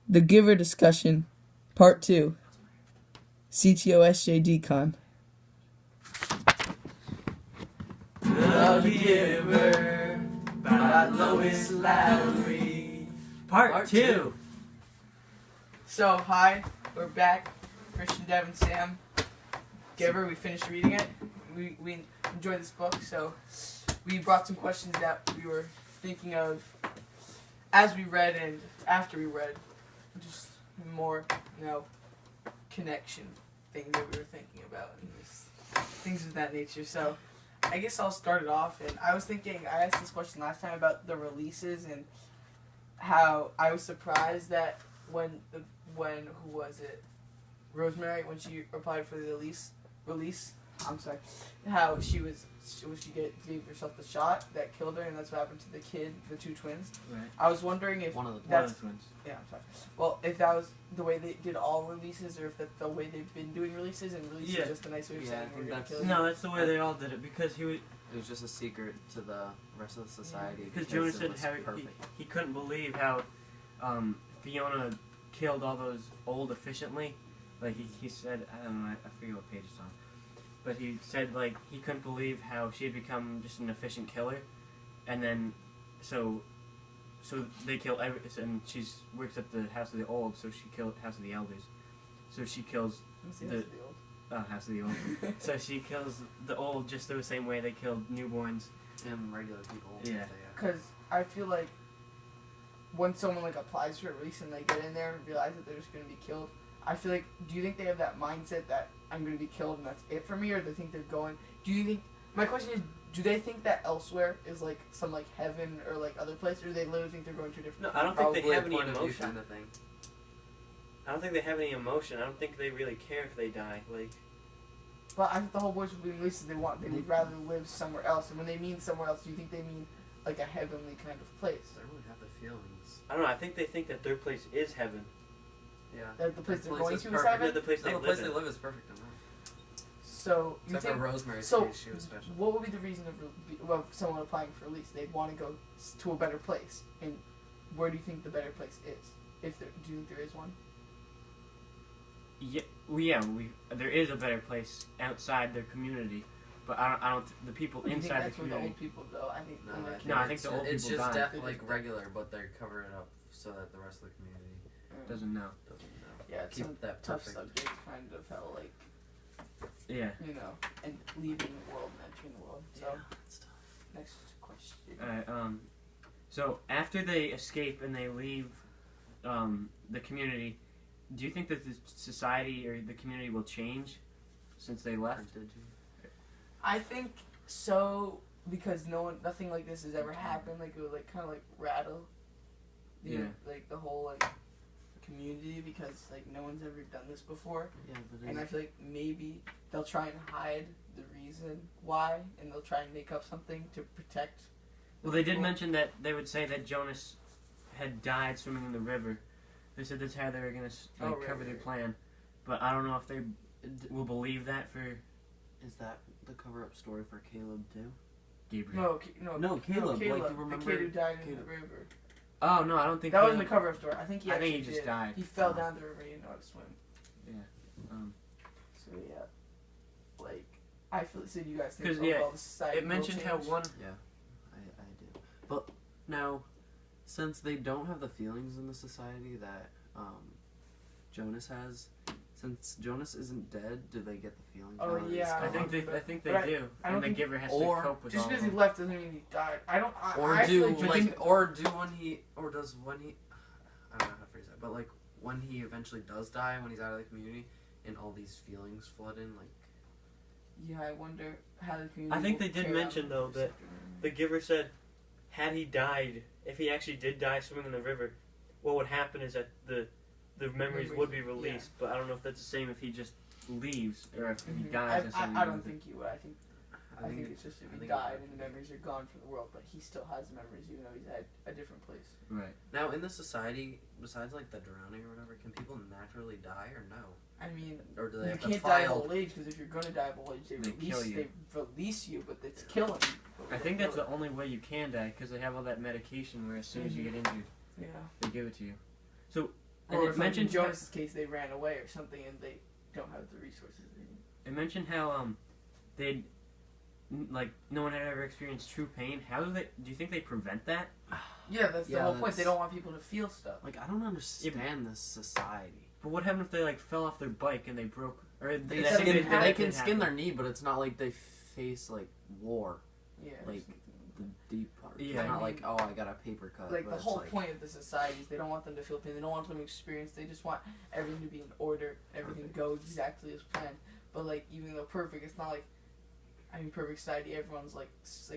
The Giver Discussion, Part 2, CTOSJDCON. The Giver by Lois Lowry. Part 2. So, hi, we're back. Christian, Dev, and Sam. Giver, we finished reading it. We enjoyed this book, so we brought some questions that we were thinking of as we read and after we read. Just more, connection things that we were thinking about and just things of that nature. So, I guess I'll start it off. And I was thinking, I asked this question last time about the releases and how I was surprised that when who was it? Rosemary, when she applied for the release. I'm sorry. How she gave herself the shot that killed her, and that's what happened to the kid, the two twins. Right. I was wondering if One of the twins. Yeah, I'm sorry. Well, if that was the way they did all releases, or if that's the way they've been doing releases, and releases is just a nice way of saying we're gonna kill you. No, that's the way they all did it, because It was just a secret to the rest of the society. because Jonas said how he couldn't believe how Fiona killed all those old efficiently. Like he said, I don't know, I forget what page it's on. But he said, like, he couldn't believe how she had become just an efficient killer. And then, so they kill and she works at the House of the Old, so she killed House of the Elders. So she kills House of the Old. So she kills the old just the same way they killed newborns. And regular people. Yeah. Because I feel like when someone like applies for a release and they get in there and realize that they're just going to be killed, I feel like, do you think they have that mindset that I'm going to be killed and that's it for me, or do they think they're going? Do you think? My question is, do they think that elsewhere is like some like heaven or like other place, or do they literally think they're going to a different? No, I don't think they have any Point of view emotion. kind of thing. I don't think they have any emotion. I don't think they really care if they die. Like, But I think the whole voice of being released is they would rather live somewhere else. And when they mean somewhere else, do you think they mean like a heavenly kind of place? I don't really have the feelings. I don't know. I think they think that their place is heaven. Yeah. That the place they're going to is perfect. heaven? Yeah, the place No, they the place live they in. live is perfect enough. So you Except think? for Rosemary's So case, she was special. what would be the reason of someone applying for release? They'd want to go to a better place. And where do you think the better place is? Do you think there is one? Yeah, there is a better place outside their community, but I don't. The people You think inside the that's where the community. old people go? I think. I think the old it's people just die. like regular, but they're covering it up so that the rest of the community Doesn't know. doesn't know. Yeah, it's Keep some that tough perfect. subject, kind of how like Yeah. and leaving the world and entering the world. So It's tough. next question. Alright. So after they escape and they leave, the community, do you think that the society or the community will change since they left? Did you? I think so, because nothing like this has ever happened. Like it would like kind of like rattle, like the whole like community, because like no one's ever done this before. Yeah, but And I feel like maybe they'll try and hide the reason why, and they'll try and make up something to protect. Well, they did mention that they would say that Jonas had died swimming in the river. They said that's how they were going to cover their plan. But I don't know if they will believe that for is that the cover-up story for Caleb too? Gabriel. No, Caleb. Like, you remember the kid who died in Caleb. the river. Oh, no, I don't think That Caleb, wasn't the cover-up story. I think he just did. died. He fell down the river. He didn't know how to swim. Yeah. So yeah, like I feel. So you guys think 'Cause, all the society It mentioned how one... Yeah, I do. But now, since they don't have the feelings in the society that Jonas has, since Jonas isn't dead, do they get the feelings? Oh, now that he's yeah, I gone? think they But do. I don't And the think- giver has to or cope with just all because of he them. left doesn't mean he died. I don't. Or I do feel like does when he I don't know how to phrase that, but like when he eventually does die, when he's out of the community, and all these feelings flood in, like Yeah, I wonder how the community. I think will they did carry mention, on though, with that this. The giver said, had he died, if he actually did die swimming in the river, what would happen is that the memories would be released. But I don't know if that's the same if he just leaves or if he dies. I don't think he would. I think it's just if I he think died it and the memories are gone from the world, but he still has the memories even though he's at a different place. Right. now in the society, besides like the drowning or whatever, can people naturally die or no? I mean, Or do they you have to can't die of file? old age, because if you're going to die of old age, They kill you. They release you, but it's killing you. I think that's the only way you can die because they have all that medication where as soon as you get injured, Yeah. they give it to you. So And or it if mentioned in Jonas's case they ran away or something and they don't have the resources they need. It mentioned how they'd like no one had ever experienced true pain. How do you think they prevent that? Yeah, that's the whole point. They don't want people to feel stuff. Like, I don't understand this society. But what happened if they like fell off their bike and they broke, or They can skin their knee, but it's not like they face like war. Yeah. Like the deep part. Yeah, It's not I like, mean, oh, I got a paper cut. Like but the it's whole like, point of the society is they don't want them to feel pain. They don't want them to experience. They just want everything to be in order, everything to go exactly as planned. But like even though perfect, it's not like. I mean, perfect society. Everyone's like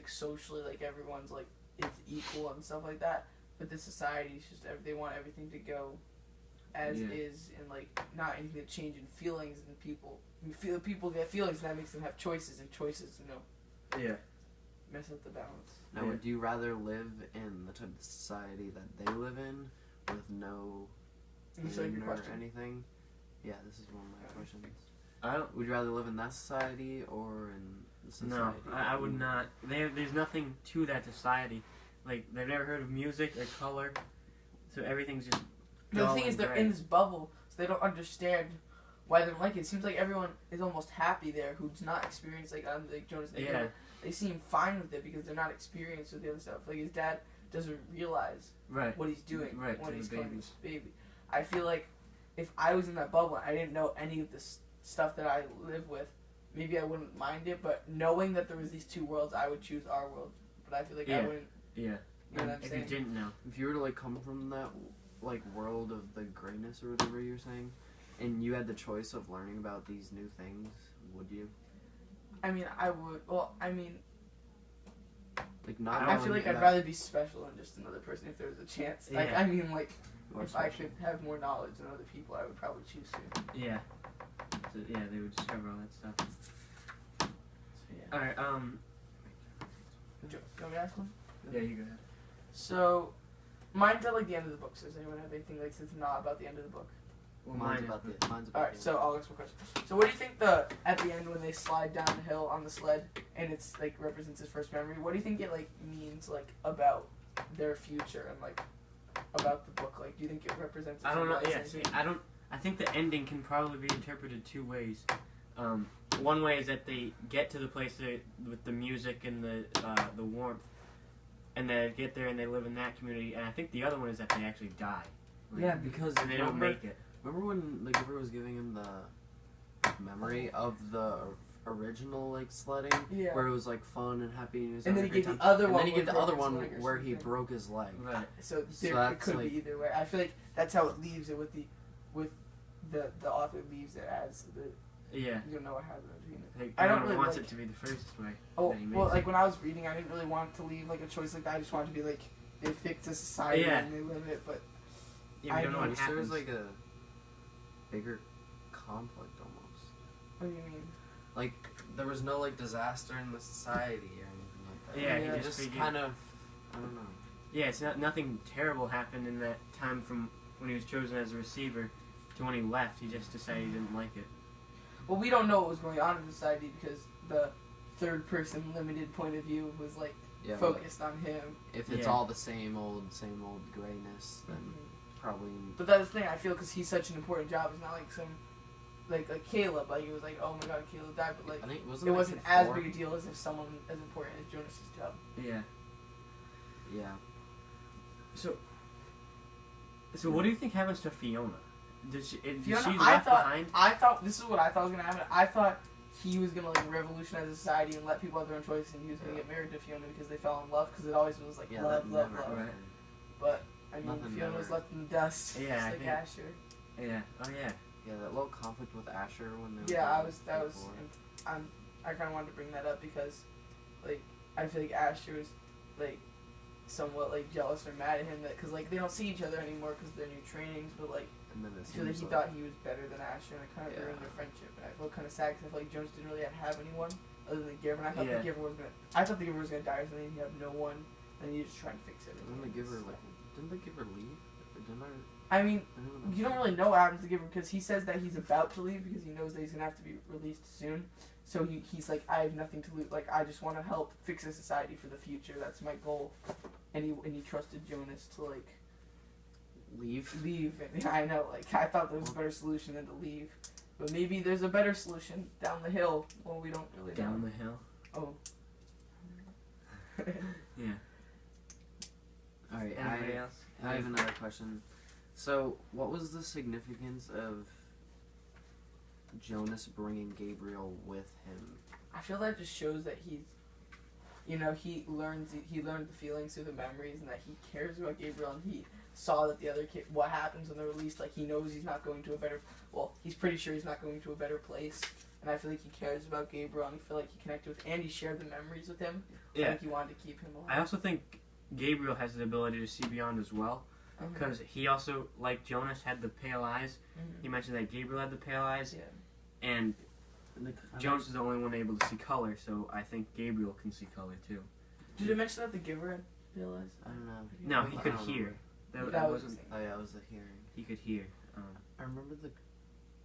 socially, like everyone's like it's equal and stuff like that. But this society is just they want everything to go as is, and like not anything to change in feelings and people. People get feelings, and that makes them have choices, and choices, mess up the balance. Now, would you rather live in the type of society that they live in with no pain or anything? Yeah, this is one of my questions. Would you rather live in that society or in the society? No, I would not. There's nothing to that society. Like, they've never heard of music or color, so everything's just The thing is, they're in this bubble, so they don't understand why they don't like it. It seems like everyone is almost happy there who's not experienced, like Jonas. They seem fine with it because they're not experienced with the other stuff. Like, his dad doesn't realize what he's doing when he's calling his baby. I feel like if I was in that bubble and I didn't know any of this stuff that I live with, maybe I wouldn't mind it, but knowing that there was these two worlds, I would choose our world. But I feel like I wouldn't. Yeah. You know what I'm if saying? you didn't know. If you were to like come from that like world of the grayness or whatever you're saying, and you had the choice of learning about these new things, would you? I mean, I would. Well, I mean, like not. I feel like I'd rather be special than just another person if there was a chance. Like, I mean, like, if I could have more knowledge than other people, I would probably choose to. Yeah. So, yeah, they would discover all that stuff. So, yeah. Alright, Do you want me to ask one? yeah, you go ahead. So, mine's at like the end of the book. So does anyone have anything like that's not about the end of the book? Well, Mine's about All right, so I'll ask one question. So, what do you think at the end when they slide down the hill on the sled and it's like represents his first memory? What do you think it like means like about their future and like about the book? Like, do you think it represents? I don't know. Yeah, see, I think the ending can probably be interpreted two ways. One way is that they get to the place with the music and the warmth, and they get there and they live in that community. And I think the other one is that they actually die. Like, yeah, because and they don't make it. Remember when the giver was giving him the memory of the original like sledding, where it was like fun and happy, and, then he gave the other one. And then he gave the other one where he broke his leg. Right. So it could be either way. I feel like that's how it leaves it with the author leaves it as the. Yeah. You don't know what happened between it. Like, I don't really want like it to be the first way. Oh, well, like when I was reading, I didn't really want to leave like a choice like that. I just wanted to be like they fix the society and they live it, but I don't know what happens. There's like a bigger conflict almost. What do you mean? Like there was no like disaster in the society or anything like that. Yeah, he just kind of, I don't know. Yeah, it's nothing terrible happened in that time from when he was chosen as a receiver to when he left. He just decided he didn't like it. Well, we don't know what was going on in society because the third person limited point of view was like focused on him. If it's all the same old grayness, then probably. But that's the thing I feel because he's such an important job. It's not like some like Caleb. Like it was like, oh my god, Caleb died, but like it wasn't as big a deal as if someone as important as Jonas's job. Yeah. Yeah. So what do you think happens to Fiona? Is she Fiona, left behind? I thought this is what I thought was gonna happen. I thought he was gonna like revolutionize society and let people have their own choices, and he was gonna get married to Fiona because they fell in love. Because it always was like love. Right. But I mean, Fiona was left in the dust. Yeah, just like Asher. Yeah. Oh yeah. Yeah, that little conflict with Asher when they. Yeah, I kind of wanted to bring that up because, like, I feel like Asher was like somewhat like jealous or mad at him because like they don't see each other anymore because of their new trainings, but like. And then I feel like he thought he was better than Asher, and it kind of ruined their friendship. And I feel kind of sad because I feel like Jonas didn't really have anyone other than the Giver. And I thought the Giver was gonna die or something. He had no one, and he was just trying to fix it. Didn't the Giver leave? Or didn't I mean, you don't really know what happens to the Giver because he says that he's about to leave because he knows that he's gonna have to be released soon. So he's like, I have nothing to lose. Like I just want to help fix a society for the future. That's my goal. And he trusted Jonas to like. Leave Leave. And, I know, like, I thought there was a better solution than to leave. But maybe there's a better solution down the hill. Well, we don't really know. Down the hill? Oh. Yeah. Alright, Anybody else? I have another question. So, what was the significance of Jonas bringing Gabriel with him? I feel that just shows that he's, you know, he learned the feelings through the memories, and that he cares about Gabriel, and he saw that the other kid, what happens when they're released, like, he knows he's not going to a better, well, he's pretty sure he's not going to a better place, and I feel like he cares about Gabriel, and I feel like he connected with, and he shared the memories with him. I Yeah. think he wanted to keep him alive. I also think Gabriel has the ability to see beyond as well, because he also, like Jonas, had the pale eyes. He mentioned that Gabriel had the pale eyes, Yeah. and Jonas is the only one able to see color, so I think Gabriel can see color too. Did it mention that the giver had realized? I don't know. No, he I could don't hear. That That was wasn't. Oh yeah, it was the hearing. He could hear. I remember the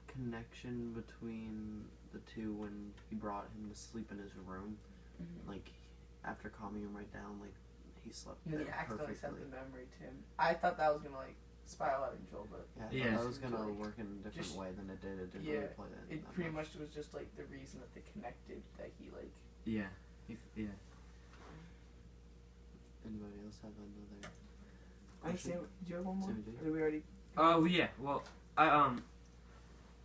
connection between the two when he brought him to sleep in his room. Like, after calming him right down, like, he slept And then he there accidentally sent perfectly. the memory to him. I thought that was gonna, like, spiral out of control, but Yeah, I Yeah. thought that was gonna Like, work in a different just- way than it did. It didn't yeah, really play that. it that pretty much was just, like, the reason that they connected, that he, like... Yeah. Yeah. Anybody else have another? I question? do you have one more? Sam, do you? Or did we already... Oh yeah. Well,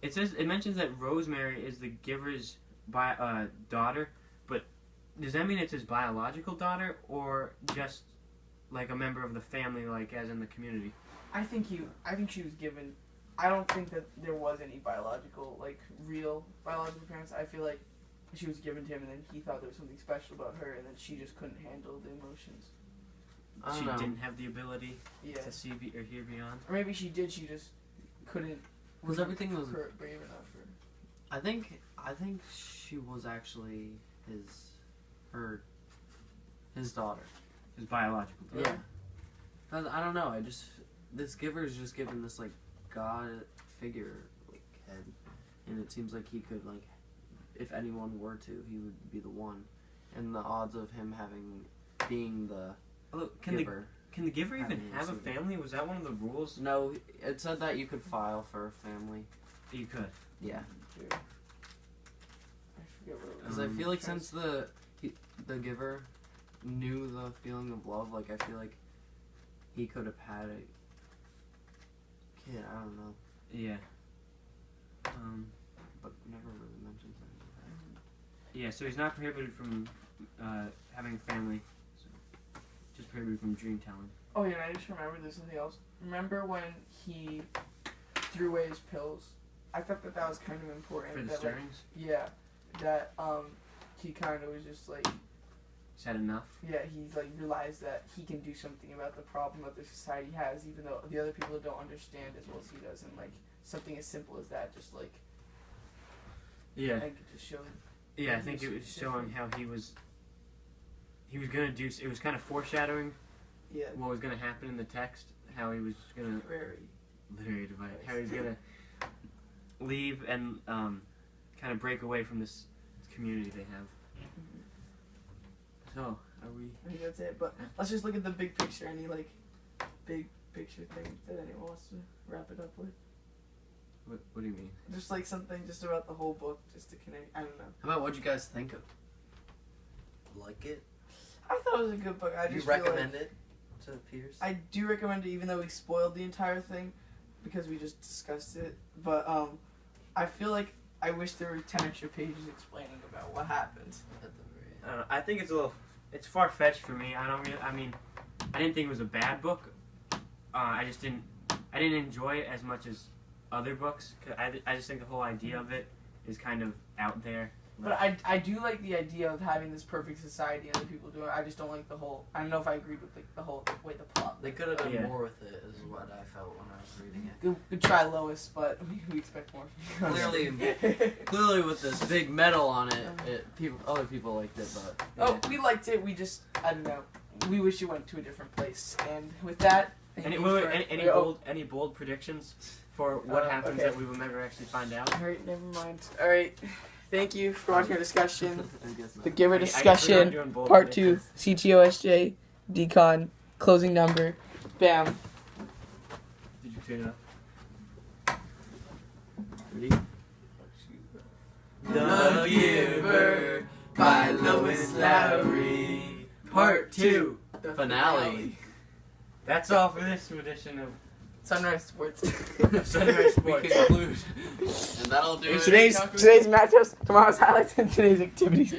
it mentions that Rosemary is the giver's daughter, but does that mean it's his biological daughter, or just like a member of the family, like as in the community? I think she was given... I don't think that there was any biological, like, real biological parents. I feel like she was given to him, and then he thought there was something special about her, and then she just couldn't handle the emotions. I don't She know. didn't have the ability Yeah. to see or hear beyond. Or maybe she did, she just couldn't... Because everything was. brave enough for... I think she was actually his daughter. His biological daughter. Yeah. 'Cause I don't know. This giver is just given this like god figure like head, and it seems like he could like, if anyone were to, he would be the one. And the odds of him being the Look, giver. Can the giver even Having have a received it. family? Was that one of the rules? No, it said that you could file for a family. You could. Yeah. Dude. I forget what it was. Because I feel like since the giver knew the feeling of love, like I feel like he could have had a kid. I don't know, Yeah. but never really mentions anything. Yeah. So he's not prohibited from having a family. So just prohibited from dream telling. Oh yeah, and I just remembered there's something else. Remember when he threw away his pills? I thought that was kind of important. For the that, like, stirrings. yeah, that he kind of was just like, Is that enough? yeah, he's like realized that he can do something about the problem that the society has, even though the other people don't understand as well as he does, and like something as simple as that, just like Yeah. I think it just showed. Yeah. I think it was showing how he was gonna do. It was kind of foreshadowing Yeah. what was gonna happen in the text. How he was gonna literary device. How he was gonna leave and kind of break away from this community they have. So, are we? I think that's it. But let's just look at the big picture. Any like big picture thing that anyone wants to wrap it up with? What do you mean? Just like something just about the whole book, just to connect. I don't know. How about what you guys think of? Like it? I thought it was a good book. I Do just you feel recommend like it to peers? I do recommend it, even though we spoiled the entire thing because we just discussed it. But I feel like I wish there were 10 extra pages explaining about what happened. At the very end. I don't know. I think it's far fetched for me. I didn't think it was a bad book. I didn't enjoy it as much as other books. 'Cause I just think the whole idea of it is kind of out there. But I do like the idea of having this perfect society and other people doing it. I just don't like the whole... I don't know if I agreed with the whole way the plot. They could have done Yeah. more with it, is what I felt when I was reading it. Good try, Lois, but we expect more from you. Clearly, with this big medal on it, other people liked it, but Oh, we liked it. We just... I don't know. We wish it went to a different place. And with that... Any bold predictions for what happens okay. that we will never actually find out? Alright, never mind. Alright. Thank you for watching our discussion. I guess not. The Giver I guess we're discussion, not doing bold part 2, predictions. CTOSJDCON, closing number. Bam. Did you tune up. Ready? The Giver by Lois Lowry. Part 2. The Finale. That's all for this edition of Sunrise Sports. Sunrise We Sports. conclude. And that'll do it. Today's matchups, tomorrow's highlights, and today's activities.